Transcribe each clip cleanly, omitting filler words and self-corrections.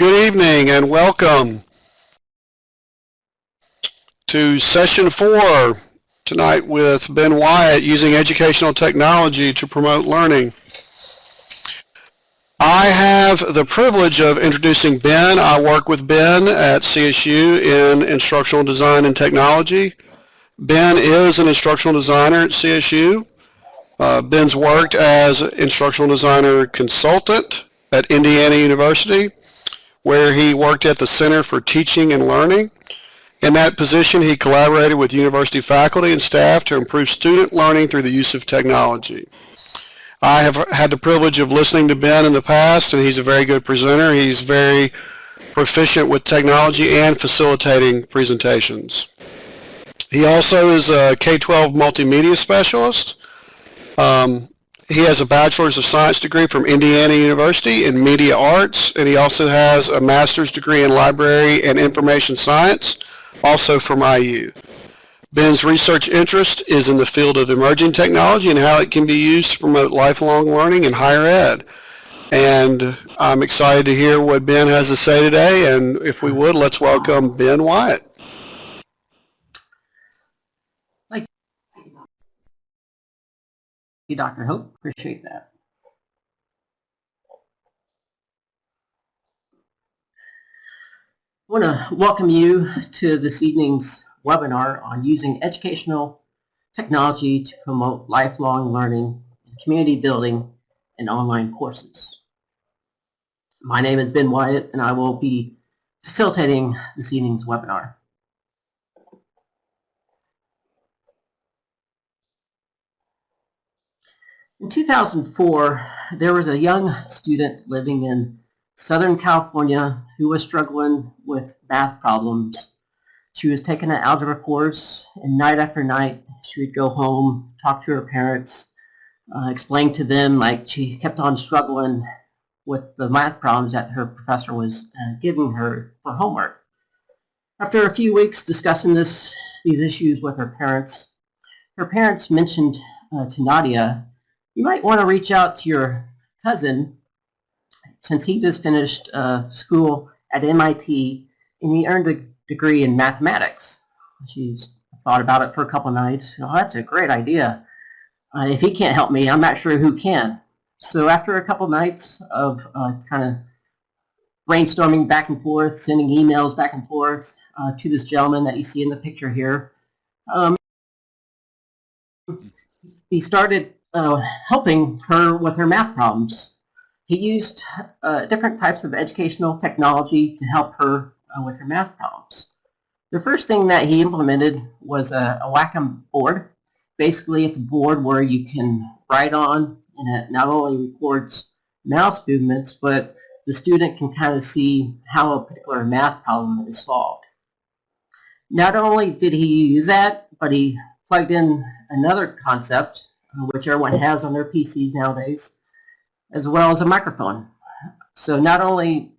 Good evening and welcome to session 4 tonight with Ben Wyatt, using educational technology to promote learning. I have the privilege of introducing Ben. I work with Ben at CSU in instructional design and technology. Ben is an instructional designer at CSU. Ben's worked as instructional designer consultant at Indiana University, where he worked at the Center for Teaching and Learning. In that position, he collaborated with university faculty and staff to improve student learning through the use of technology. I have had the privilege of listening to Ben in the past, and he's a very good presenter. He's very proficient with technology and facilitating presentations. He also is a K-12 multimedia specialist. He has a Bachelor's of Science degree from Indiana University in Media Arts, and he also has a Master's degree in Library and Information Science, also from IU. Ben's research interest is in the field of emerging technology and how it can be used to promote lifelong learning in higher ed. And I'm excited to hear what Ben has to say today, and if we would, let's welcome Ben Wyatt. Dr. Hope, appreciate that. I want to welcome you to this evening's webinar on using educational technology to promote lifelong learning, community building, and online courses. My name is Ben Wyatt, and I will be facilitating this evening's webinar. In 2004, there was a young student living in Southern California who was struggling with math problems. She was taking an algebra course, and night after night, she would go home, talk to her parents, explain to them like she kept on struggling with the math problems that her professor was giving her for homework. After a few weeks discussing these issues with her parents mentioned to Nadia, you might want to reach out to your cousin, since he just finished school at MIT and he earned a degree in mathematics. She's thought about it for a couple nights. Oh, that's a great idea. If he can't help me, I'm not sure who can. So after a couple nights of kind of brainstorming back and forth, sending emails back and forth to this gentleman that you see in the picture here, he started helping her with her math problems. He used different types of educational technology to help her with her math problems. The first thing that he implemented was a Wacom board. Basically, it's a board where you can write on, and it not only records mouse movements, but the student can kind of see how a particular math problem is solved. Not only did he use that, but he plugged in another concept, which everyone has on their PCs nowadays, as well as a microphone. So not only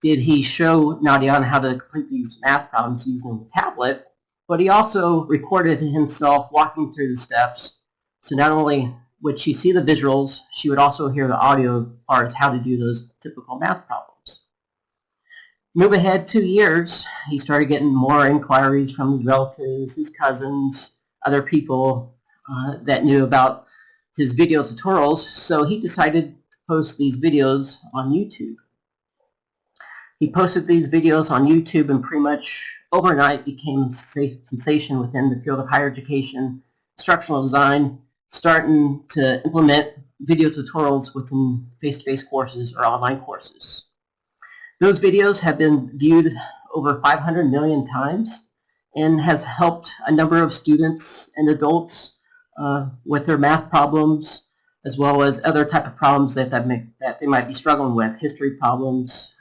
did he show Nadia on how to complete these math problems using a tablet, but he also recorded himself walking through the steps. So not only would she see the visuals, she would also hear the audio as far as how to do those typical math problems. Move ahead 2 years, he started getting more inquiries from his relatives, his cousins, other people that knew about his video tutorials, so he decided to post these videos on YouTube. He posted these videos on YouTube and pretty much overnight became a sensation within the field of higher education, instructional design, starting to implement video tutorials within face-to-face courses or online courses. Those videos have been viewed over 500 million times and has helped a number of students and adults with their math problems, as well as other type of problems that they might be struggling with, history problems.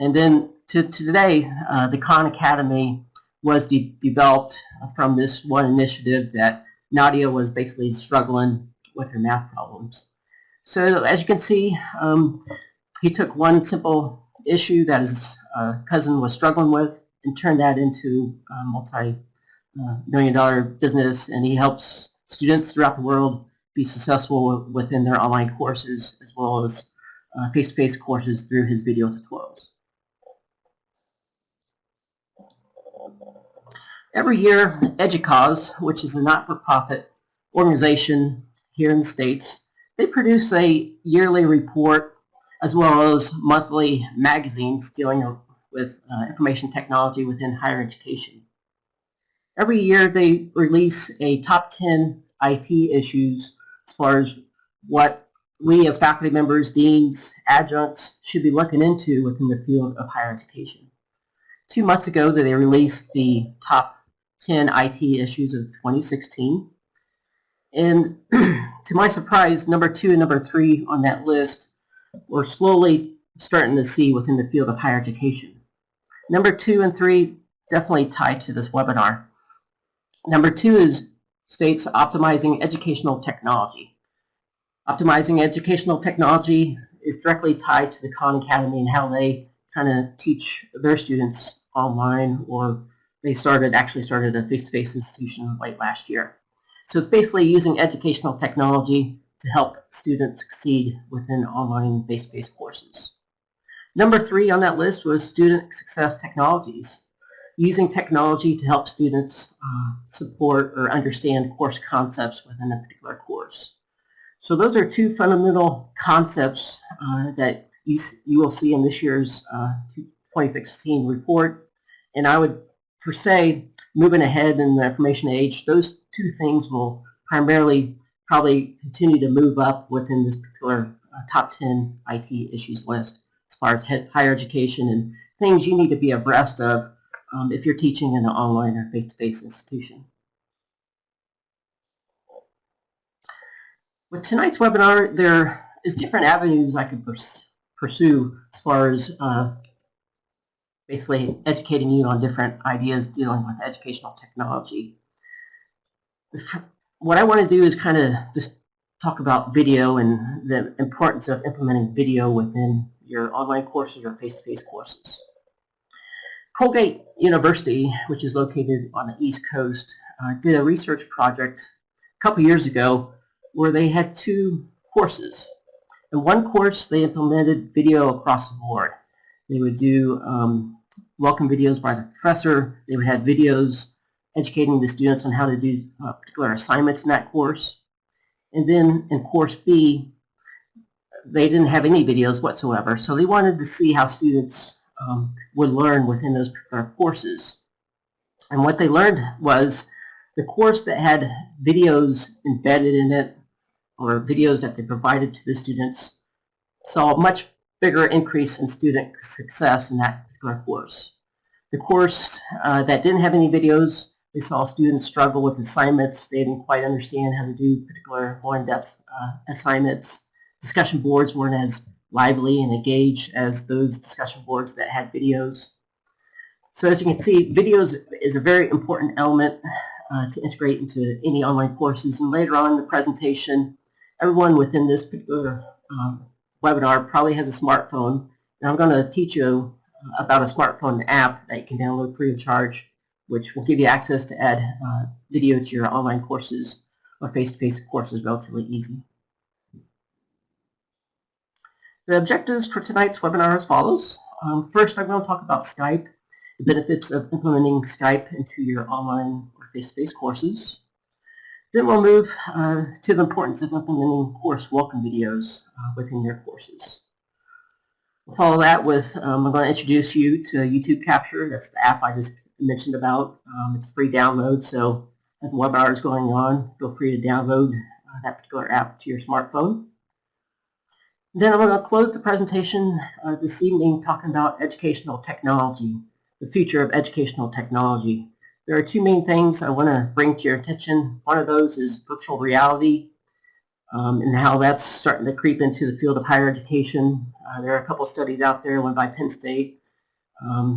And then to today, the Khan Academy was developed from this one initiative that Nadia was basically struggling with her math problems. So as you can see, he took one simple issue that his cousin was struggling with and turned that into a multi-million-dollar business, and he helps students throughout the world be successful within their online courses, as well as face-to-face courses through his video tutorials. Every year, EDUCAUSE, which is a not-for-profit organization here in the States, they produce a yearly report as well as monthly magazines dealing with information technology within higher education. Every year they release a top 10 IT issues as far as what we as faculty members, deans, adjuncts should be looking into within the field of higher education. 2 months ago they released the top 10 IT issues of 2016. And to my surprise, number 2 and number 3 on that list we're slowly starting to see within the field of higher education. Number 2 and 3 definitely tied to this webinar. Number 2 states optimizing educational technology. Optimizing educational technology is directly tied to the Khan Academy and how they kind of teach their students online, or they actually started a face-to-face institution late last year. So it's basically using educational technology to help students succeed within online face-to-face courses. Number 3 on that list was student success technologies, using technology to help students support or understand course concepts within a particular course. So those are 2 fundamental concepts that you will see in this year's 2016 report. And I would per se, moving ahead in the information age, those 2 things will primarily probably continue to move up within this particular top 10 IT issues list as far as higher education and things you need to be abreast of if you're teaching in an online or face-to-face institution. With tonight's webinar, there is different avenues I could pursue as far as basically educating you on different ideas dealing with educational technology. What I want to do is kind of just talk about video and the importance of implementing video within your online courses or face-to-face courses. Colgate University, which is located on the East Coast, did a research project a couple years ago where they had 2 courses. In one course, they implemented video across the board. They would do welcome videos by the professor. They would have videos educating the students on how to do particular assignments in that course. And then in course B, they didn't have any videos whatsoever. So they wanted to see how students would learn within those particular courses. And what they learned was the course that had videos embedded in it, or videos that they provided to the students, saw a much bigger increase in student success in that particular course. The course that didn't have any videos, they saw students struggle with assignments. They didn't quite understand how to do particular more in-depth assignments. Discussion boards weren't as lively and engaged as those discussion boards that had videos. So as you can see, videos is a very important element to integrate into any online courses. And later on in the presentation, everyone within this particular webinar probably has a smartphone. And I'm going to teach you about a smartphone app that you can download free of charge, which will give you access to add video to your online courses or face-to-face courses relatively easy. The objectives for tonight's webinar are as follows. First, I'm going to talk about Skype, the benefits of implementing Skype into your online or face-to-face courses. Then we'll move to the importance of implementing course welcome videos within your courses. We'll follow that with, I'm going to introduce you to YouTube Capture. That's the app I just mentioned about. It's a free download, so as the webinar is going on, feel free to download that particular app to your smartphone. Then I'm going to close the presentation this evening talking about educational technology, the future of educational technology. There are 2 main things I want to bring to your attention. One of those is virtual reality and how that's starting to creep into the field of higher education. There are a couple studies out there, one by Penn State.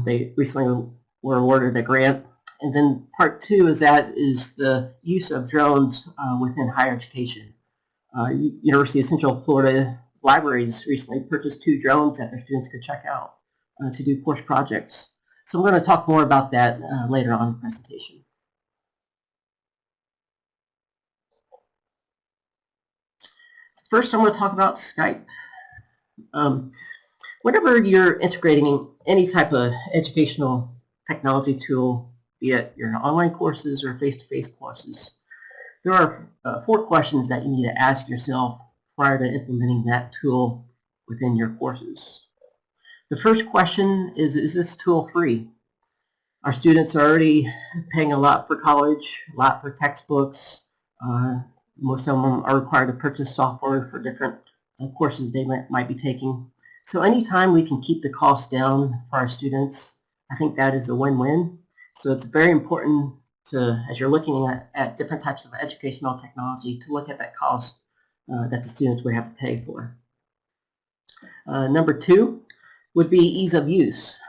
They recently were awarded a grant. And then part 2 is the use of drones within higher education. University of Central Florida Libraries recently purchased 2 drones that their students could check out to do course projects. So I'm going to talk more about that later on in the presentation. First, I'm going to talk about Skype. Whenever you're integrating any type of educational technology tool, be it your online courses or face-to-face courses, there are 4 questions that you need to ask yourself prior to implementing that tool within your courses. The first question is this tool free? Our students are already paying a lot for college, a lot for textbooks. Most of them are required to purchase software for different courses they might be taking. So anytime we can keep the cost down for our students, I think that is a win-win. So it's very important to, as you're looking at different types of educational technology, to look at that cost that the students would have to pay for. Number 2 would be ease of use.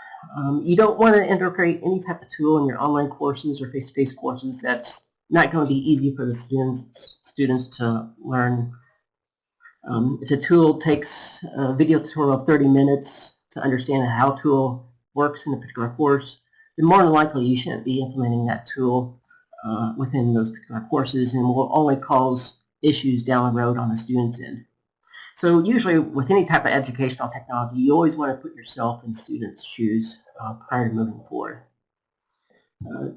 You don't want to integrate any type of tool in your online courses or face-to-face courses that's not going to be easy for the students to learn. If the tool takes a video tutorial of 30 minutes to understand how a tool works in a particular course, then more than likely you shouldn't be implementing that tool within those particular courses, and will only cause issues down the road on the student's end. So usually with any type of educational technology, you always want to put yourself in students' shoes prior to moving forward.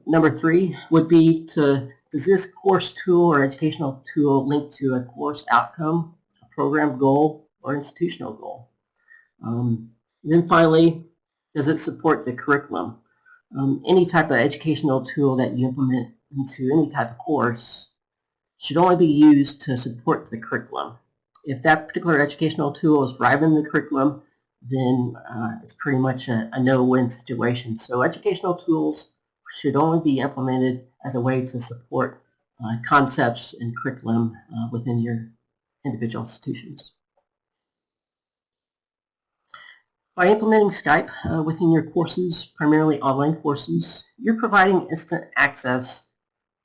Number 3 would be does this course tool or educational tool link to a course outcome, a program goal, or institutional goal? Then finally, does it support the curriculum? Any type of educational tool that you implement into any type of course should only be used to support the curriculum. If that particular educational tool is driving the curriculum, then it's pretty much a no-win situation. So educational tools should only be implemented as a way to support concepts and curriculum within your individual institutions. By implementing Skype within your courses, primarily online courses, you're providing instant access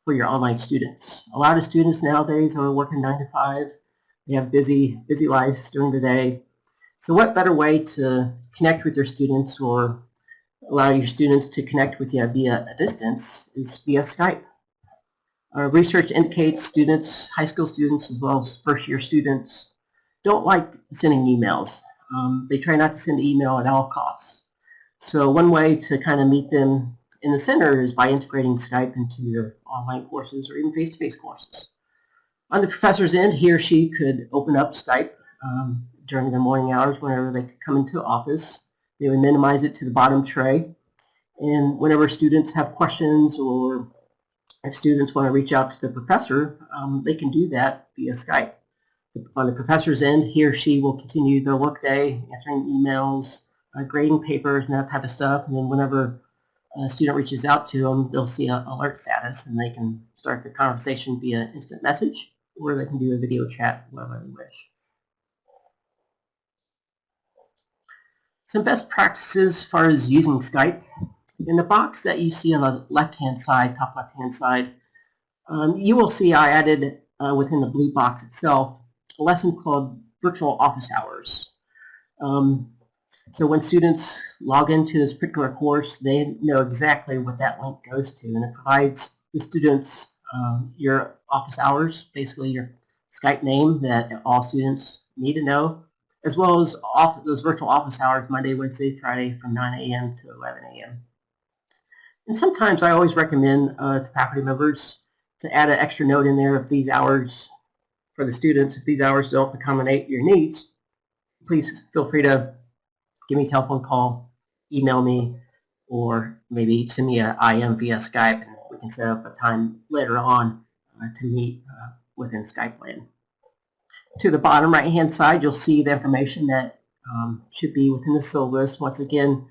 for your online students. A lot of students nowadays are working 9 to 5. They have busy lives during the day. So what better way to connect with your students or allow your students to connect with you via a distance is via Skype. Research indicates students, high school students as well as first-year students, don't like sending emails. They try not to send email at all costs. So one way to kind of meet them in the center is by integrating Skype into your online courses or even face-to-face courses. On the professor's end, he or she could open up Skype during the morning hours whenever they could come into the office. They would minimize it to the bottom tray. And whenever students have questions or if students want to reach out to the professor, they can do that via Skype. On the professor's end, he or she will continue their workday, answering emails, grading papers, and that type of stuff. And then whenever a student reaches out to them, they'll see an alert status, and they can start the conversation via instant message, or they can do a video chat wherever they wish. Some best practices as far as using Skype. In the box that you see on the left-hand side, top left-hand side, you will see I added within the blue box itself a lesson called Virtual Office Hours. So when students log into this particular course, they know exactly what that link goes to, and it provides the students your office hours, basically your Skype name that all students need to know, as well as those virtual office hours Monday, Wednesday, Friday from 9 a.m. to 11 a.m. And sometimes I always recommend to faculty members to add an extra note in there of these hours for the students. If these hours don't accommodate your needs, please feel free to give me a telephone call, email me, or maybe send me an IM via Skype, and we can set up a time later on to meet within Skype land. To the bottom right-hand side, you'll see the information that should be within the syllabus. Once again,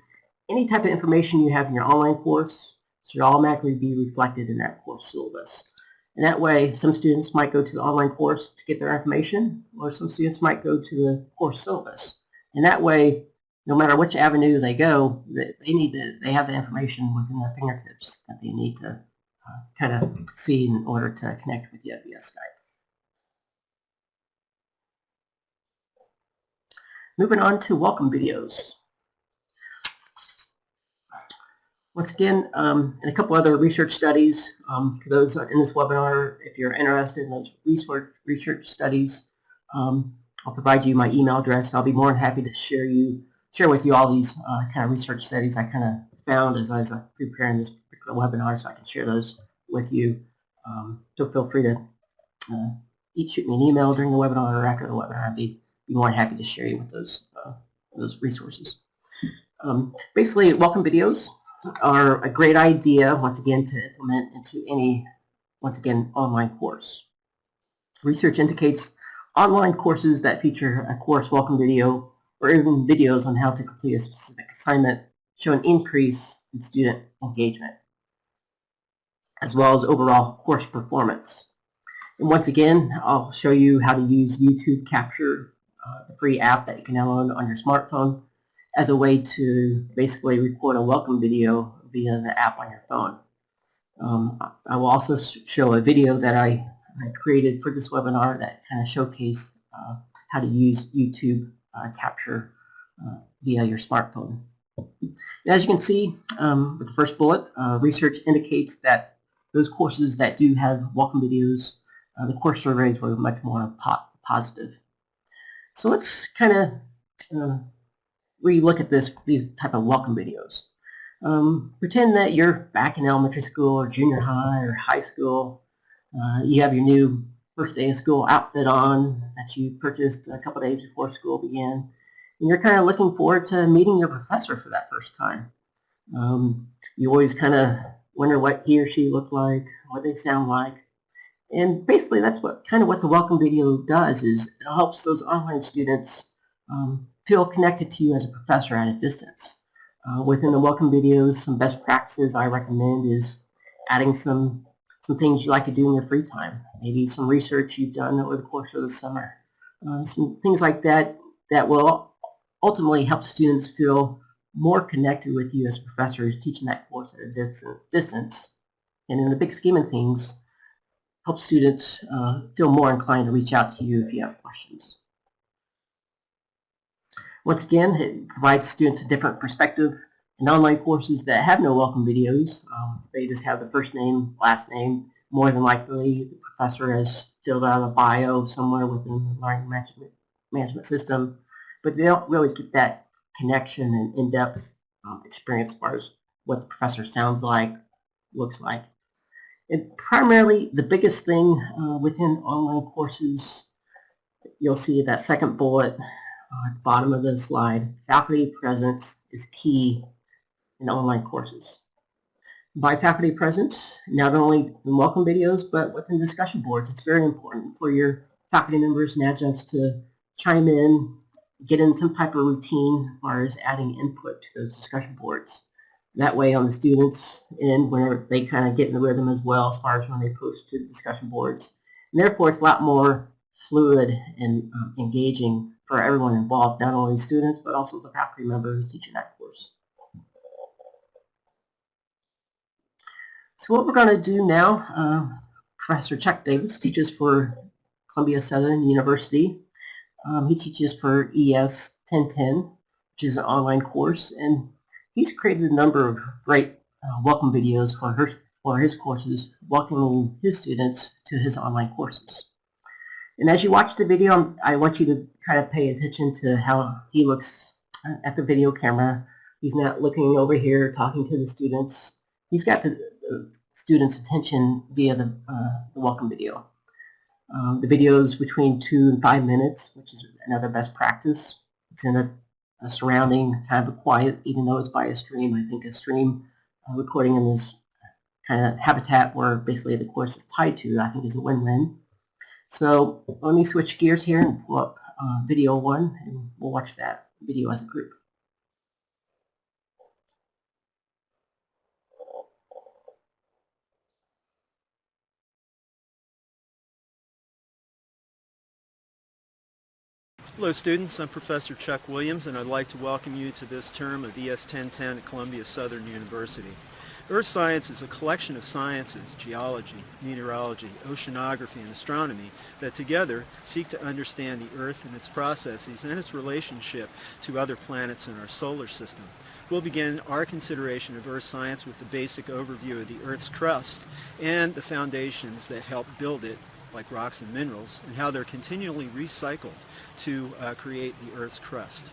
any type of information you have in your online course should automatically be reflected in that course syllabus. And that way, some students might go to the online course to get their information, or some students might go to the course syllabus. And that way, no matter which avenue they go, they have the information within their fingertips that they need to kind of see in order to connect with you via Skype. Moving on to welcome videos. Once again, and a couple other research studies, for those in this webinar, if you're interested in those research studies, I'll provide you my email address. I'll be more than happy to share with you all these kind of research studies I kind of found as I was preparing this particular webinar, so I can share those with you. So feel free to shoot me an email during the webinar or after the webinar. I'd be more than happy to share you with those resources. Basically, welcome videos are a great idea, once again, to implement into any, once again, online course. Research indicates online courses that feature a course welcome video or even videos on how to complete a specific assignment show an increase in student engagement, as well as overall course performance. And once again, I'll show you how to use YouTube Capture, the free app that you can download on your smartphone, as a way to basically record a welcome video via the app on your phone. I will also show a video that I created for this webinar that kind of showcase how to use YouTube Capture via your smartphone. And as you can see with the first bullet, research indicates that those courses that do have welcome videos, the course surveys were much more positive. So let's kind of re-look at these type of welcome videos. Pretend that you're back in elementary school or junior high or high school. You have your new first day of school outfit on that you purchased a couple days before school began, and you're kind of looking forward to meeting your professor for that first time. You always kind of wonder what he or she looked like, what they sound like, and basically that's what the welcome video does, is it helps those online students feel connected to you as a professor at a distance. Within the welcome videos, some best practices I recommend is adding some things you like to do in your free time, maybe some research you've done over the course of the summer, some things like that that will ultimately help students feel more connected with you as a professor who's teaching that course at a distance, and in the big scheme of things, help students feel more inclined to reach out to you if you have questions. Once again, it provides students a different perspective. In online courses that have no welcome videos, they just have the first name, last name. More than likely, the professor has filled out a bio somewhere within the learning management system, but they don't really get that connection and in-depth experience as far as what the professor sounds like, looks like. And primarily, the biggest thing within online courses, you'll see that second bullet at the bottom of the slide, faculty presence is key in online courses. By faculty presence, not only in welcome videos, but within discussion boards. It's very important for your faculty members and adjuncts to chime in, get in some type of routine as far as adding input to those discussion boards. That way on the students' end, where they kind of get in the rhythm as well as far as when they post to the discussion boards. And therefore, it's a lot more fluid and engaging for everyone involved, not only students, but also the faculty member who's teaching that course. So what we're going to do now, Professor Chuck Davis teaches for Columbia Southern University. He teaches for ES 1010, which is an online course, and he's created a number of great welcome videos for his courses, welcoming his students to his online courses. And as you watch the video, I want you to kind of pay attention to how he looks at the video camera. He's not looking over here talking to the students. He's got the students' attention via the welcome video. The video is between 2 and 5 minutes, which is another best practice. It's in a surrounding kind of a quiet, even though it's by a stream. I think a stream recording in this kind of habitat where basically the course is tied to, I think is a win-win. So let me switch gears here and pull up video 1, and we'll watch that video as a group. Hello students, I'm Professor Chuck Williams, and I'd like to welcome you to this term of ES 1010 at Columbia Southern University. Earth science is a collection of sciences, geology, meteorology, oceanography, and astronomy that together seek to understand the Earth and its processes and its relationship to other planets in our solar system. We'll begin our consideration of Earth science with a basic overview of the Earth's crust and the foundations that help build it like rocks and minerals, and how they're continually recycled to create the Earth's crust.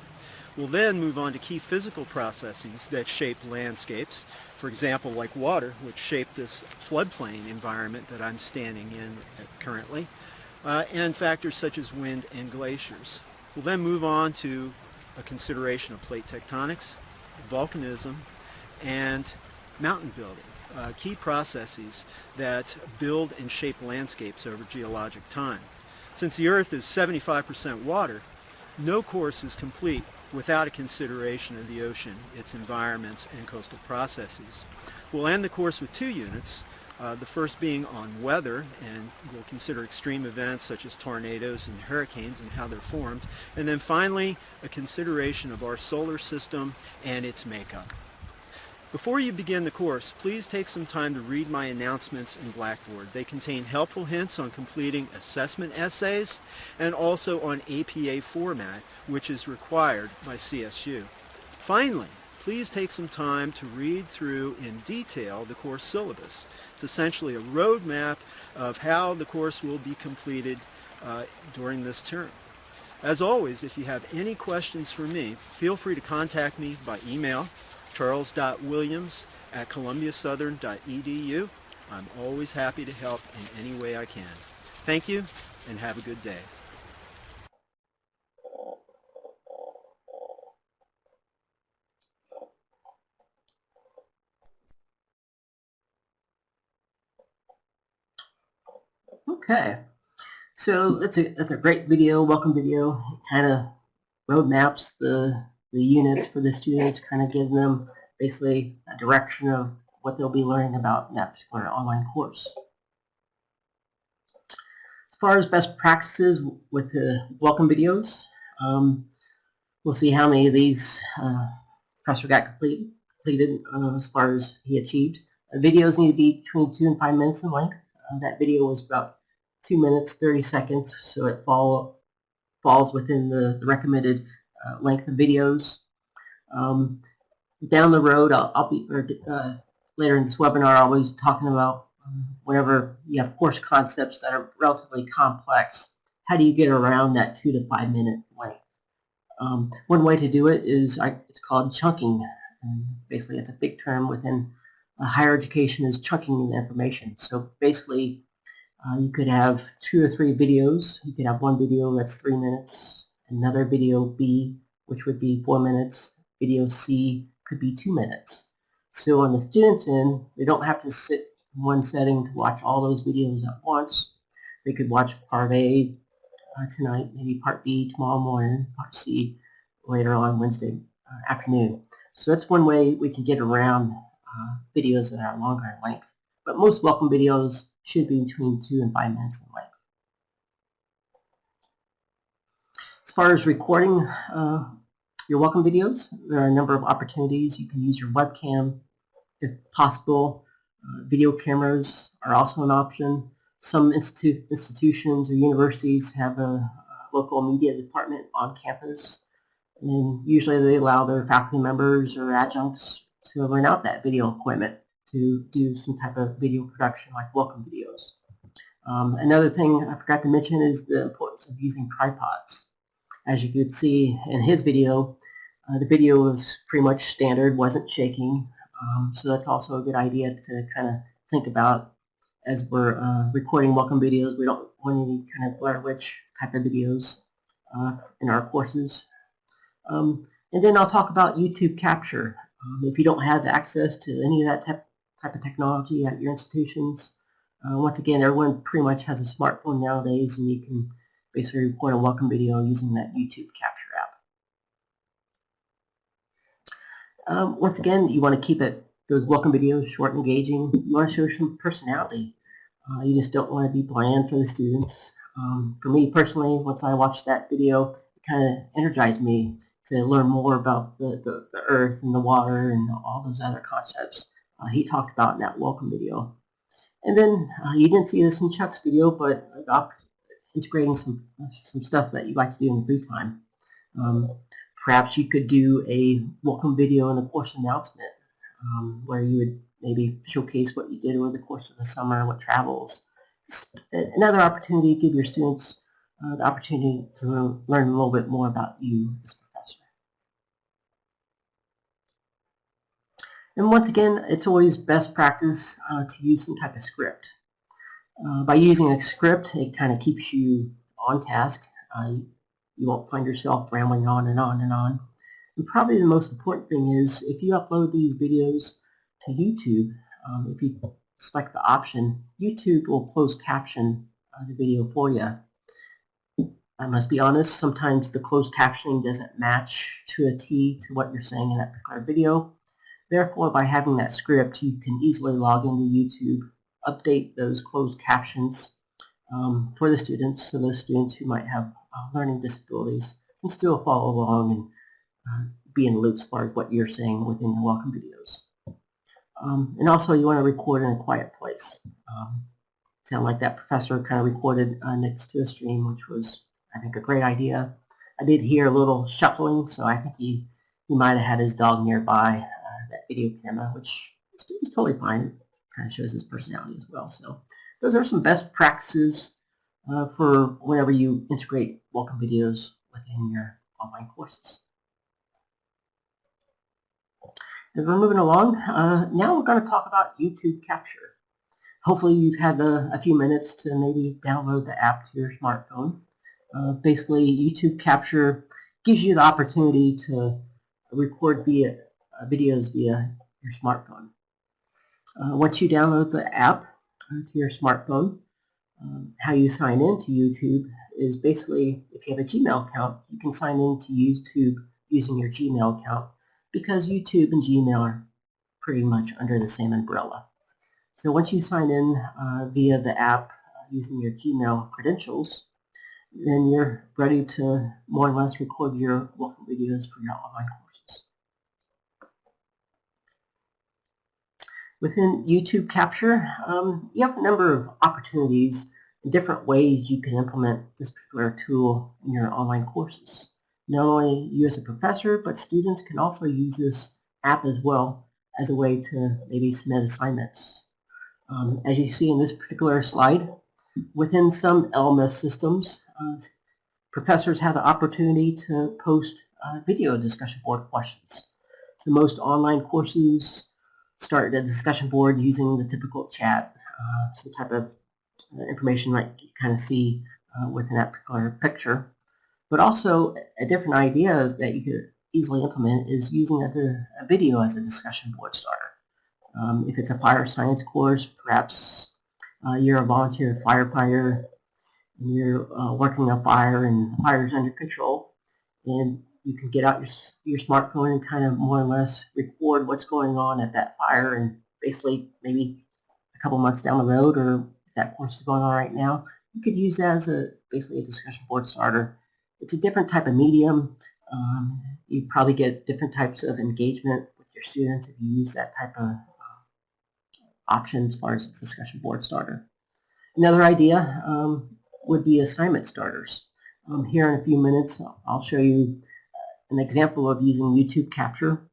We'll then move on to key physical processes that shape landscapes, for example, like water, which shape this floodplain environment that I'm standing in currently, and factors such as wind and glaciers. We'll then move on to a consideration of plate tectonics, volcanism, and mountain building, key processes that build and shape landscapes over geologic time. Since the Earth is 75% water, no course is complete without a consideration of the ocean, its environments, and coastal processes. We'll end the course with 2 units, the first being on weather, and we'll consider extreme events such as tornadoes and hurricanes and how they're formed, and then finally a consideration of our solar system and its makeup. Before you begin the course, please take some time to read my announcements in Blackboard. They contain helpful hints on completing assessment essays and also on APA format, which is required by CSU. Finally, please take some time to read through in detail the course syllabus. It's essentially a roadmap of how the course will be completed during this term. As always, if you have any questions for me, feel free to contact me by email, charles.williams@columbiasouthern.edu. I'm always happy to help in any way I can. Thank you, and have a good day. Okay, so that's a great video, welcome video. It kind of roadmaps the units for the students, kind of give them basically a direction of what they'll be learning about in that particular online course. As far as best practices with the welcome videos, we'll see how many of these professor got completed as far as he achieved. Videos need to be between 2 and 5 minutes in length. That video was about 2 minutes 30 seconds, so it falls within the recommended length of videos. Down the road, I'll be later in this webinar, I'll be talking about whenever you have course concepts that are relatively complex, how do you get around that 2 to 5 minute length? One way to do it is it's called chunking. Basically, it's a big term within higher education, is chunking the information. So basically, you could have 2 or 3 videos. You could have one video that's 3 minutes, another video B, which would be 4 minutes, video C could be 2 minutes. So on the students' end, they don't have to sit in one setting to watch all those videos at once. They could watch part A tonight, maybe part B tomorrow morning, part C later on Wednesday afternoon. So that's one way we can get around videos that are longer in length. But most welcome videos should be between 2 and 5 minutes in length. As far as recording your welcome videos, there are a number of opportunities. You can use your webcam if possible. Video cameras are also an option. Some institutions or universities have a local media department on campus, and usually they allow their faculty members or adjuncts to rent out that video equipment to do some type of video production like welcome videos. Another thing I forgot to mention is the importance of using tripods. As you could see in his video, the video was pretty much standard, wasn't shaking, so that's also a good idea to kind of think about as we're recording welcome videos. We don't want any kind of Blair-Witch type of videos in our courses. And then I'll talk about YouTube capture. If you don't have access to any of that type of technology at your institutions, once again, everyone pretty much has a smartphone nowadays, and you can basically record a welcome video using that YouTube capture app. Once again, you want to keep those welcome videos short and engaging. You want to show some personality. You just don't want to be bland for the students. For me personally, once I watched that video, it kind of energized me to learn more about the earth and the water and all those other concepts he talked about in that welcome video. And then you didn't see this in Chuck's video, but integrating some stuff that you like to do in free time. Perhaps you could do a welcome video in the course announcement where you would maybe showcase what you did over the course of the summer, what travels. just another opportunity to give your students the opportunity to learn a little bit more about you as a professor. And once again, it's always best practice to use some type of script. By using a script, it kind of keeps you on task. You won't find yourself rambling on and on and on. And probably the most important thing is if you upload these videos to YouTube, if you select the option, YouTube will closed caption the video for you. I must be honest, sometimes the closed captioning doesn't match to a T to what you're saying in that particular video. Therefore, by having that script, you can easily log into YouTube, update those closed captions for the students, so those students who might have learning disabilities can still follow along and be in the loop as far as what you're saying within your welcome videos. And also you want to record in a quiet place. Sound like that professor kind of recorded next to a stream, which was, I think, a great idea. I did hear a little shuffling, so I think he might have had his dog nearby that video camera, which is totally fine. It kind of shows his personality as well. So those are some best practices for whenever you integrate welcome videos within your online courses. As we're moving along, now we're going to talk about YouTube Capture. Hopefully you've had a few minutes to maybe download the app to your smartphone. Basically, YouTube Capture gives you the opportunity to record videos via your smartphone. Once you download the app to your smartphone, how you sign in to YouTube is basically, if you have a Gmail account, you can sign in to YouTube using your Gmail account, because YouTube and Gmail are pretty much under the same umbrella. So once you sign in via the app using your Gmail credentials, then you're ready to more or less record your welcome videos for your online courses. Within YouTube Capture, you have a number of opportunities and different ways you can implement this particular tool in your online courses. Not only you as a professor, but students can also use this app as well as a way to maybe submit assignments. As you see in this particular slide, within some LMS systems, professors have the opportunity to post video discussion board questions. So most online courses start a discussion board using the typical chat, some type of information like you kind of see within that particular picture. But also a different idea that you could easily implement is using a video as a discussion board starter. If it's a fire science course, perhaps you're a volunteer firefighter and you're working a fire and the fire is under control, and you can get out your smartphone and kind of more or less record what's going on at that fire, and basically maybe a couple months down the road, or if that course is going on right now, you could use that as basically a discussion board starter. It's a different type of medium. You probably get different types of engagement with your students if you use that type of option as far as the discussion board starter. Another idea would be assignment starters. Here in a few minutes I'll show you an example of using YouTube Capture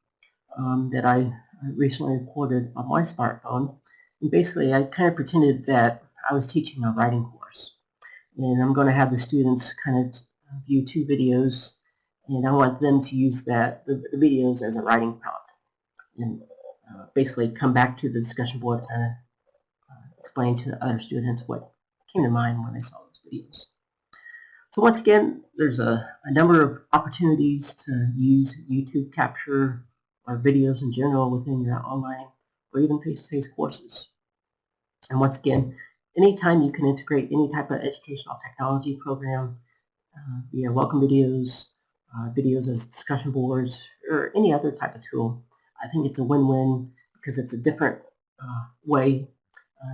that I recently recorded on my smartphone. And basically I kind of pretended that I was teaching a writing course. And I'm going to have the students kind of view two videos, and I want them to use the videos as a writing prompt. And basically come back to the discussion board and explain to the other students what came to mind when they saw those videos. So once again, there's a number of opportunities to use YouTube Capture or videos in general within your online or even face-to-face courses. And once again, anytime you can integrate any type of educational technology program via welcome videos, videos as discussion boards, or any other type of tool, I think it's a win-win because it's a different way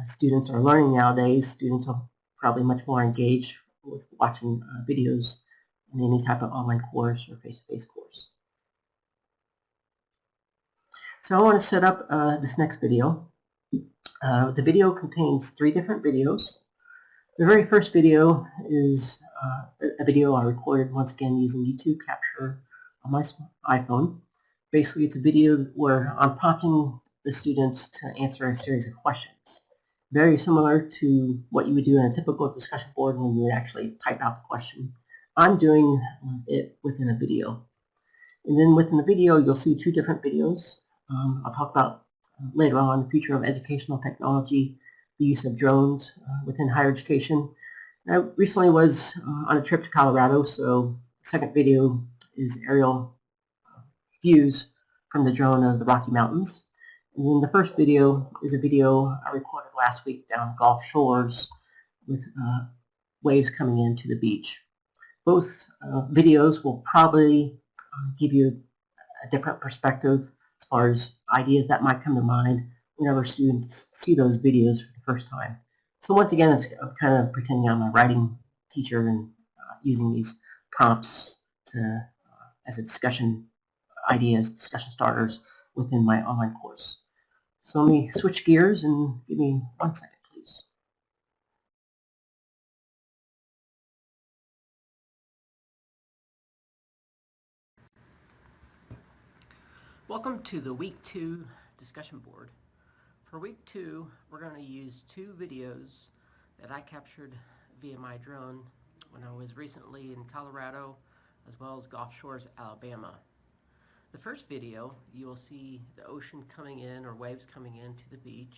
students are learning nowadays. Students are probably much more engaged with watching videos in any type of online course or face-to-face course. So I want to set up this next video. The video contains 3 different videos. The very first video is a video I recorded once again using YouTube Capture on my iPhone. Basically, it's a video where I'm prompting the students to answer a series of questions. very similar to what you would do in a typical discussion board when you would actually type out the question. I'm doing it within a video. And then within the video, you'll see two different videos. I'll talk about later on the future of educational technology, the use of drones within higher education. I recently was on a trip to Colorado, so the second video is aerial views from the drone of the Rocky Mountains. And then the first video is a video I recorded last week down Gulf Shores with waves coming into the beach. Both videos will probably give you a different perspective as far as ideas that might come to mind whenever students see those videos for the first time. So once again, I'm kind of pretending I'm a writing teacher and using these prompts to as a discussion ideas, discussion starters within my online course. So let me switch gears and give me 1 second, please. Welcome to the Week 2 discussion board. For Week 2, we're going to use two videos that I captured via my drone when I was recently in Colorado as well as Gulf Shores, Alabama. The first video, you will see the ocean coming in or waves coming into the beach.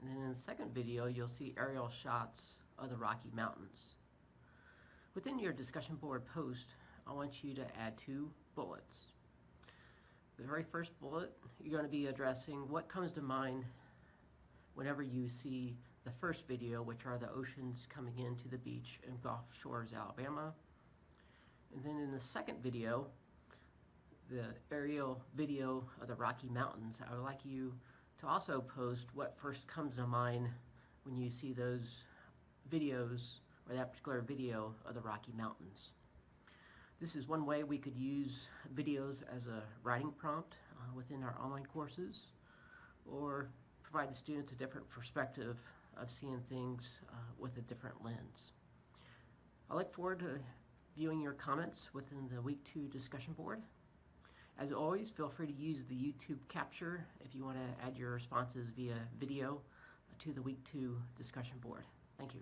And then in the second video, you'll see aerial shots of the Rocky Mountains. Within your discussion board post, I want you to add 2 bullets. The very first bullet, you're going to be addressing what comes to mind whenever you see the first video, which are the oceans coming into the beach in Gulf Shores, Alabama. And then in the second video, the aerial video of the Rocky Mountains, I would like you to also post what first comes to mind when you see those videos or that particular video of the Rocky Mountains. This is one way we could use videos as a writing prompt within our online courses, or provide the students a different perspective of seeing things with a different lens. I look forward to viewing your comments within the Week 2 discussion board. As always, feel free to use the YouTube capture if you want to add your responses via video to the Week 2 discussion board. Thank you.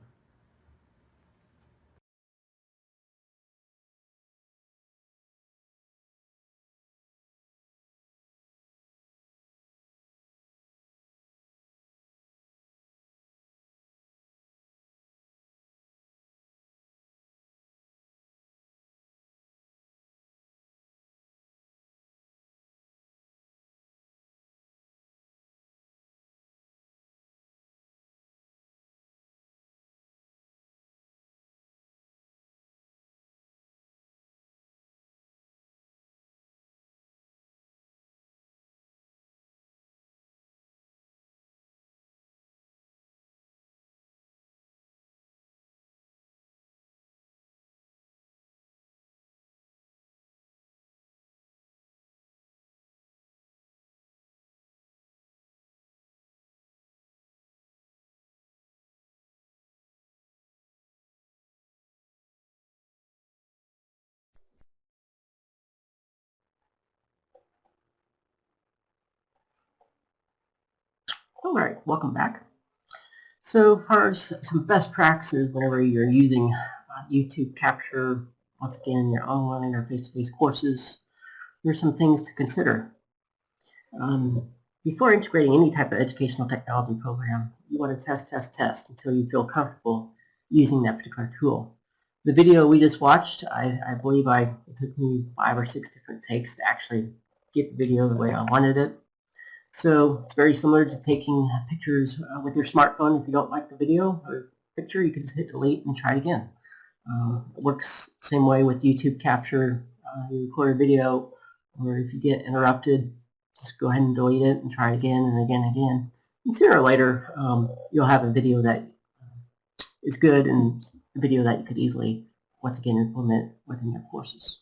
All right, welcome back. So as far as some best practices whenever you're using YouTube Capture, once again in your online or face-to-face courses, there's some things to consider. Before integrating any type of educational technology program, you want to test until you feel comfortable using that particular tool. The video we just watched, I believe it took me 5 or 6 different takes to actually get the video the way I wanted it. So it's very similar to taking pictures with your smartphone. If you don't like the video or picture, you can just hit delete and try it again. It works the same way with YouTube Capture. You record a video, or if you get interrupted, just go ahead and delete it and try it again and again and again. And sooner or later, you'll have a video that is good and a video that you could easily, once again, implement within your courses.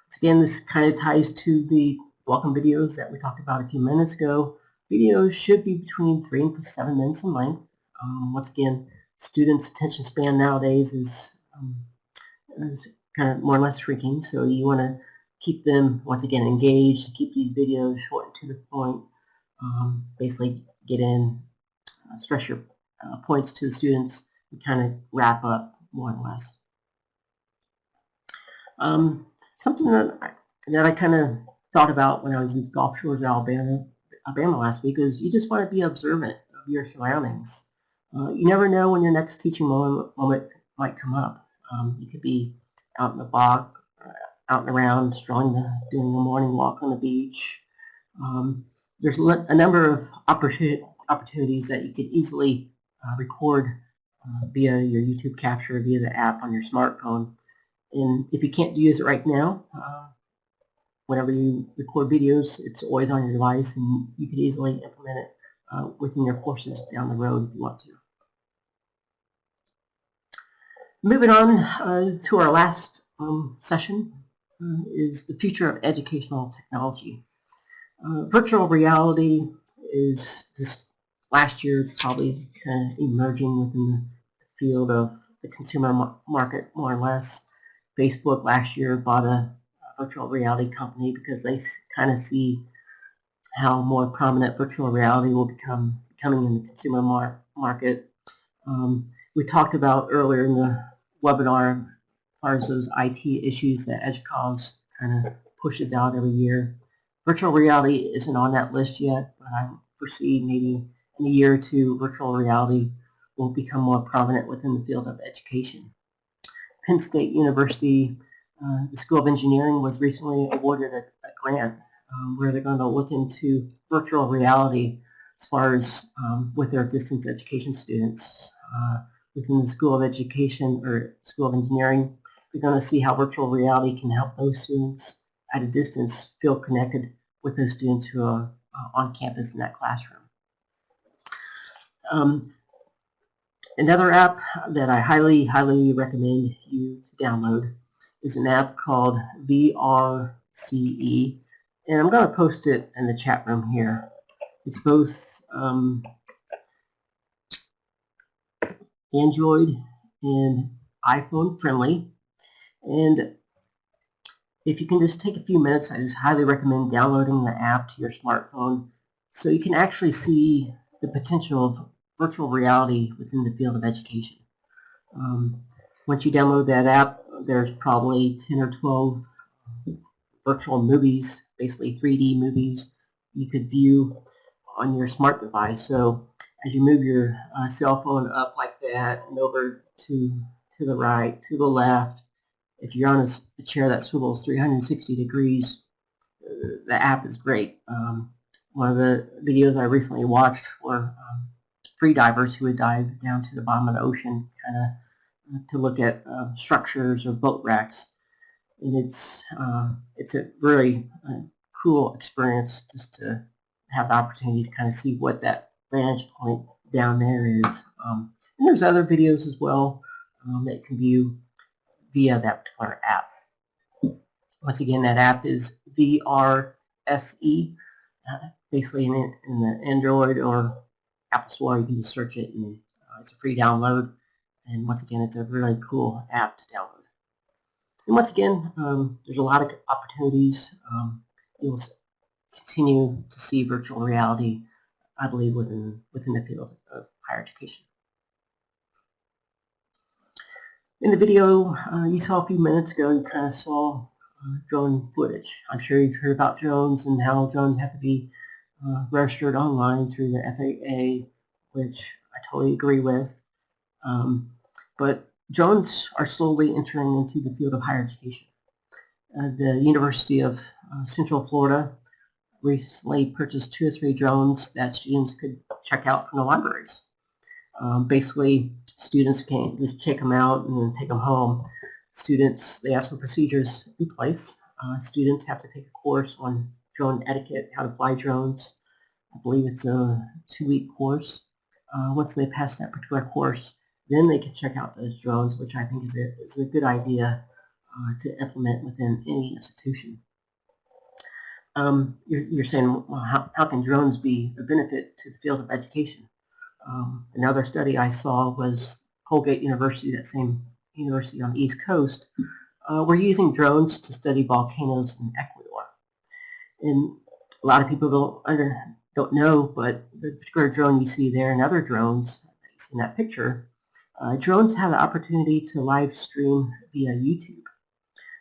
Once again, this kind of ties to the welcome videos that we talked about a few minutes ago. Videos should be between 3 and 7 minutes in length. Once again, students' attention span nowadays is kind of more or less shrinking, so you want to keep them, once again, engaged, keep these videos short and to the point. Basically get in stress your points to the students and kind of wrap up more or less. Something that I kind of thought about when I was in Gulf Shores, Alabama last week is you just want to be observant of your surroundings. You never know when your next teaching moment might come up. You could be out in the bog, out and around, doing a morning walk on the beach. There's a number of opportunities that you could easily record via your YouTube capture, via the app on your smartphone. And if you can't use it right now, whenever you record videos, it's always on your device, and you can easily implement it within your courses down the road if you want to. Moving on to our last session is the future of educational technology. Virtual reality is this last year probably kind of emerging within the field of the consumer market more or less. Facebook last year bought a virtual reality company because they kind of see how more prominent virtual reality will becoming in the consumer market. We talked about earlier in the webinar as far as those IT issues that EDUCAUSE kind of pushes out every year. Virtual reality isn't on that list yet, but I foresee maybe in a year or two virtual reality will become more prominent within the field of education. Penn State University, the School of Engineering, was recently awarded a grant where they're going to look into virtual reality as far as with their distance education students. Within the School of Education or School of Engineering, they're going to see how virtual reality can help those students at a distance feel connected with those students who are on campus in that classroom. Another app that I highly recommend you to download is an app called VRCE, and I'm going to post it in the chat room here. It's both Android and iPhone friendly, and if you can just take a few minutes, I just highly recommend downloading the app to your smartphone so you can actually see the potential of virtual reality within the field of education. Once you download that app, there's probably 10 or 12 virtual movies, basically 3D movies, you could view on your smart device. So as you move your cell phone up like that and over to the right, to the left, if you're on a chair that swivels 360 degrees, the app is great. One of the videos I recently watched were free divers who would dive down to the bottom of the ocean kind of to look at structures or boat wrecks. And it's a really cool experience just to have the opportunity to kind of see what that vantage point down there is. And there's other videos as well that you can view via that particular app. Once again, that app is VRSE. Basically in the Android or Apple Store, you can just search it, and it's a free download. And once again, it's a really cool app to download. And once again, there's a lot of opportunities. You will continue to see virtual reality, I believe, within the field of higher education. In the video you saw a few minutes ago, you kind of saw drone footage. I'm sure you've heard about drones and how drones have to be registered online through the FAA, which I totally agree with. But drones are slowly entering into the field of higher education. The University of Central Florida recently purchased 2 or 3 drones that students could check out from the libraries. Basically, students can't just check them out and then take them home. Students, they have some procedures in place. Students have to take a course on drone etiquette, how to fly drones. I believe it's a 2-week course. Once they pass that particular course, then they can check out those drones, which I think is a good idea to implement within any institution. You're saying, well, how can drones be a benefit to the field of education? Another study I saw was Colgate University, that same university on the East Coast, were using drones to study volcanoes in Ecuador. And a lot of people don't know, but the particular drone you see there and other drones that you see in that picture, drones have the opportunity to live stream via YouTube.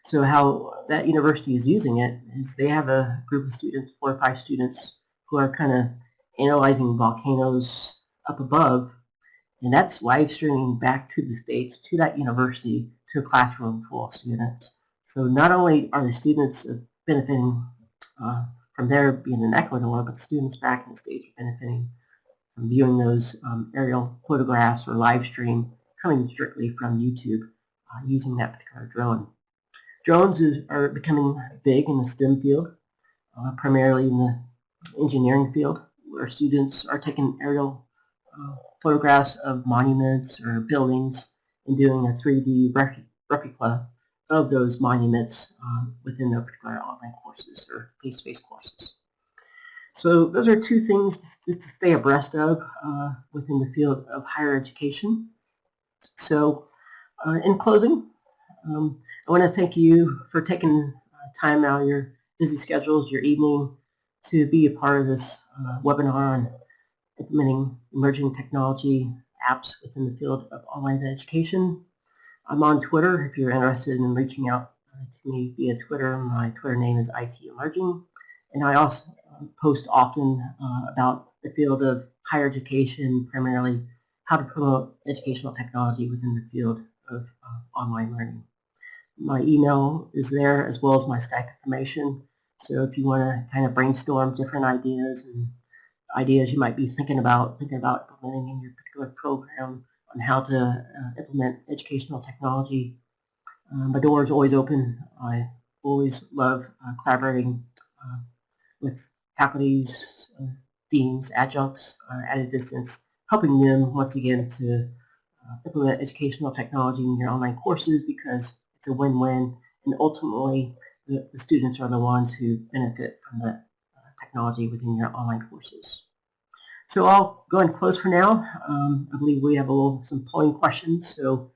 So how that university is using it is they have a group of students, 4 or 5 students, who are kind of analyzing volcanoes up above, and that's live streaming back to the States, to that university, to a classroom full of students. So not only are the students benefiting from there being in Ecuador, but the students back in the States are benefiting from viewing those aerial photographs or live stream coming strictly from YouTube using that particular drone. Drones are becoming big in the STEM field, primarily in the engineering field, where students are taking aerial photographs of monuments or buildings and doing a 3D replica of those monuments within their particular online courses or face-to-face courses. So those are 2 things just to stay abreast of within the field of higher education. So in closing, I want to thank you for taking time out of your busy schedules, your evening, to be a part of this webinar on implementing emerging technology apps within the field of online education. I'm on Twitter if you're interested in reaching out to me via Twitter. My Twitter name is IT Emerging, and I also post often about the field of higher education, primarily how to promote educational technology within the field of online learning. My email is there as well as my Skype information, so if you want to kind of brainstorm different ideas and ideas you might be thinking about implementing in your particular program on how to implement educational technology, my door is always open. I always love collaborating with faculties, deans, adjuncts at a distance, helping them once again to implement educational technology in your online courses, because it's a win-win, and ultimately the students are the ones who benefit from the technology within your online courses. So I'll go and close for now. I believe we have some polling questions, so